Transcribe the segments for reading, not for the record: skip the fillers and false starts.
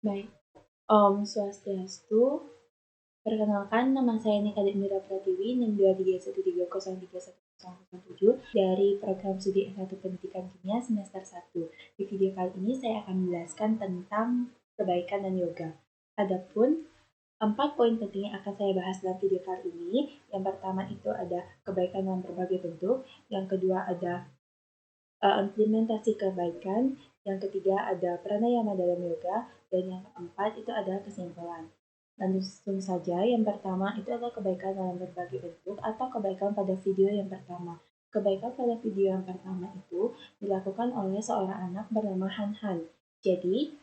Baik, Om Swastiastu. Perkenalkan, nama saya Nika Indira Pratiwi, 62313031007 dari program studi S1 Pendidikan Kimia semester 1. Di video kali ini saya akan menjelaskan tentang kebaikan dan yoga. Adapun 4 poin penting yang akan saya bahas dalam video kali ini. Yang pertama itu ada kebaikan dalam berbagai bentuk, yang kedua ada implementasi kebaikan, yang ketiga ada pranayama dalam yoga, dan yang keempat itu ada kesimpulan. Langsung saja, yang pertama itu adalah kebaikan dalam berbagai bentuk atau kebaikan pada video yang pertama. Kebaikan pada video yang pertama itu dilakukan oleh seorang anak bernama Han Han. Jadi,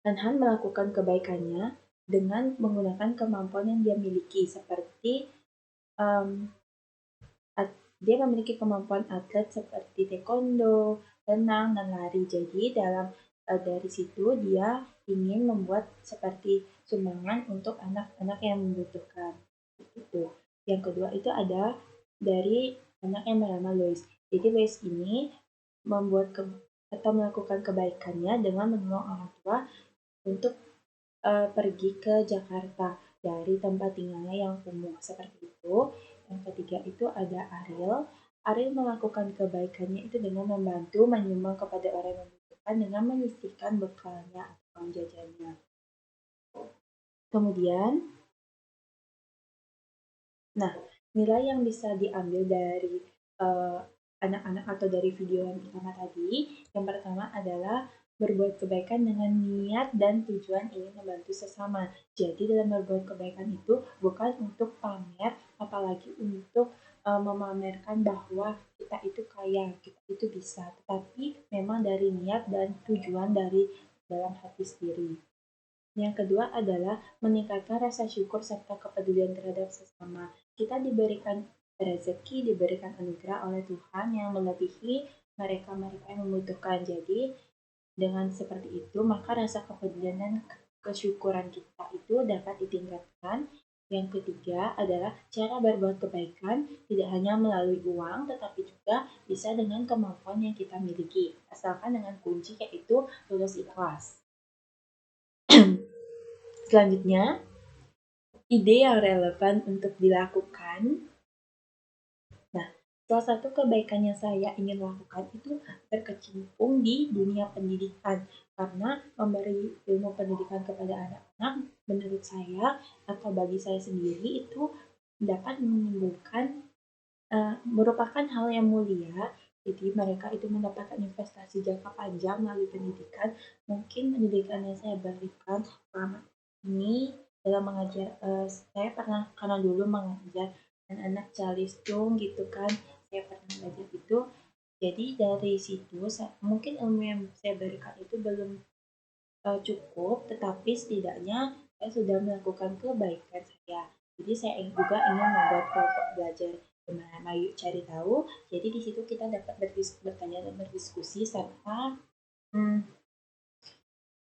Han Han melakukan kebaikannya dengan menggunakan kemampuan yang dia miliki, seperti dia memiliki kemampuan atlet seperti taekwondo, renang, dan lari. Jadi dari situ dia ingin membuat seperti sumbangan untuk anak-anak yang membutuhkan. Itu. Yang kedua itu ada dari anak yang bernama Lois. Jadi Lois ini membuat atau melakukan kebaikannya dengan menolong orang tua untuk pergi ke Jakarta dari tempat tinggalnya yang kumuh seperti itu. Yang ketiga itu ada Ariel. Ariel melakukan kebaikannya itu dengan membantu menyumbang kepada orang yang membutuhkan dengan menyisihkan bekalnya atau uang jajannya. Kemudian, nilai yang bisa diambil dari anak-anak atau dari video yang pertama tadi, yang pertama adalah berbuat kebaikan dengan niat dan tujuan ingin membantu sesama. Jadi dalam berbuat kebaikan itu bukan untuk pamer, apalagi untuk memamerkan bahwa kita itu kaya, kita itu bisa, tetapi memang dari niat dan tujuan dari dalam hati sendiri. Yang kedua adalah meningkatkan rasa syukur serta kepedulian terhadap sesama. Kita diberikan rezeki, diberikan anugerah oleh Tuhan yang melebihi mereka-mereka yang membutuhkan. Jadi, dengan seperti itu, maka rasa kepedulian dan kesyukuran kita itu dapat ditingkatkan. Yang ketiga adalah cara berbuat kebaikan tidak hanya melalui uang, tetapi juga bisa dengan kemampuan yang kita miliki, asalkan dengan kunci yaitu tulus ikhlas. Selanjutnya, ide yang relevan untuk dilakukan. Nah, salah satu kebaikan yang saya ingin lakukan itu berkecimpung di dunia pendidikan, karena memberi ilmu pendidikan kepada anak-anak menurut saya atau bagi saya sendiri itu dapat menimbulkan merupakan hal yang mulia. Jadi mereka itu mendapatkan investasi jangka panjang melalui pendidikan. Mungkin pendidikan yang saya berikan selama ini dalam mengajar, saya pernah karena dulu mengajar anak-anak calistung gitu kan, saya pernah belajar itu. Jadi dari situ mungkin ilmu yang saya berikan itu belum cukup, tetapi setidaknya saya sudah melakukan kebaikan saya. Jadi saya juga ingin membuat kelompok belajar bernama Yuk Cari Tahu. Jadi di situ kita dapat bertanya dan berdiskusi serta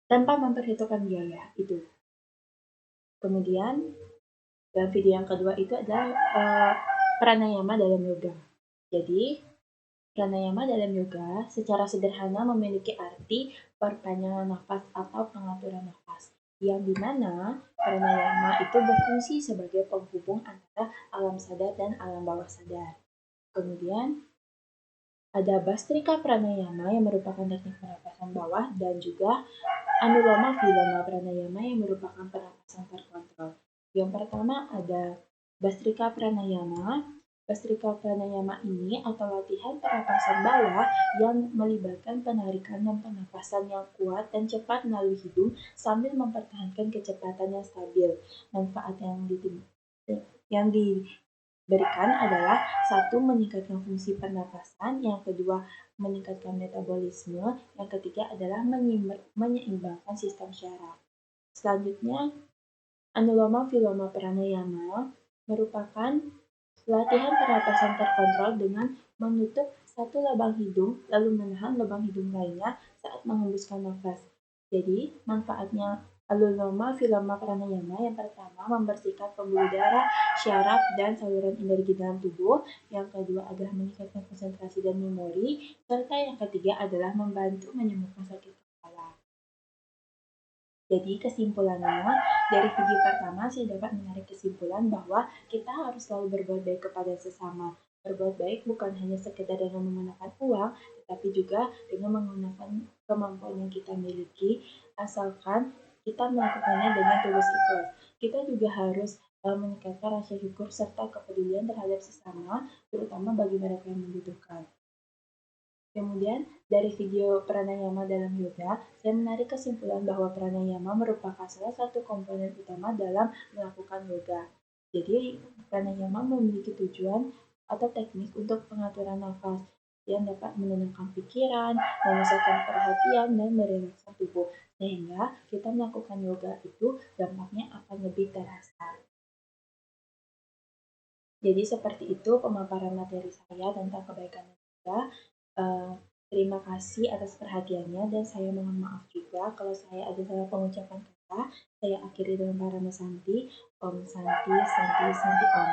tanpa memperhitungkan biaya itu. Kemudian dalam video yang kedua itu adalah pranayama dalam yoga. Jadi pranayama dalam yoga secara sederhana memiliki arti perpanjangan nafas atau pengaturan nafas, yang dimana pranayama itu berfungsi sebagai penghubung antara alam sadar dan alam bawah sadar. Kemudian ada Bastrika Pranayama yang merupakan teknik pernapasan bawah dan juga Anuloma Viloma Pranayama yang merupakan pernapasan terkontrol. Yang pertama ada Bastrika Pranayama. Bastrika Pranayama ini atau latihan pernapasan bawah yang melibatkan penarikan dan pernapasan yang kuat dan cepat melalui hidung sambil mempertahankan kecepatan yang stabil. Manfaat yang diberikan adalah satu, meningkatkan fungsi pernapasan, yang kedua meningkatkan metabolisme, yang ketiga adalah menyeimbangkan sistem syaraf. Selanjutnya, Anuloma Viloma Pranayama merupakan latihan pernapasan terkontrol dengan menutup satu lubang hidung lalu menahan lubang hidung lainnya saat menghembuskan nafas. Jadi, manfaatnya Anuloma Viloma Pranayama yang pertama membersihkan pembuluh darah, syaraf, dan saluran energi dalam tubuh. Yang kedua adalah meningkatkan konsentrasi dan memori. Serta yang ketiga adalah membantu menyembuhkan sakit kepala. Jadi kesimpulannya, dari video pertama saya dapat menarik kesimpulan bahwa kita harus selalu berbuat baik kepada sesama. Berbuat baik bukan hanya sekedar dengan menggunakan uang, tetapi juga dengan menggunakan kemampuan yang kita miliki, asalkan kita melakukannya dengan tulus ikhlas. Kita juga harus meningkatkan rasa syukur serta kepedulian terhadap sesama, terutama bagi mereka yang membutuhkan. Kemudian, dari video pranayama dalam yoga, saya menarik kesimpulan bahwa pranayama merupakan salah satu komponen utama dalam melakukan yoga. Jadi, pranayama memiliki tujuan atau teknik untuk pengaturan nafas yang dapat menenangkan pikiran, memusatkan perhatian, dan merilekskan tubuh. Sehingga kita melakukan yoga itu dampaknya akan lebih terasa. Jadi seperti itu pemaparan materi saya tentang kebaikan yoga. Eh, Terima kasih atas perhatiannya dan saya mohon maaf juga kalau saya ada salah pengucapan kata. Saya akhiri dengan Parama Santi, Om Santi, Santi, Santi Om.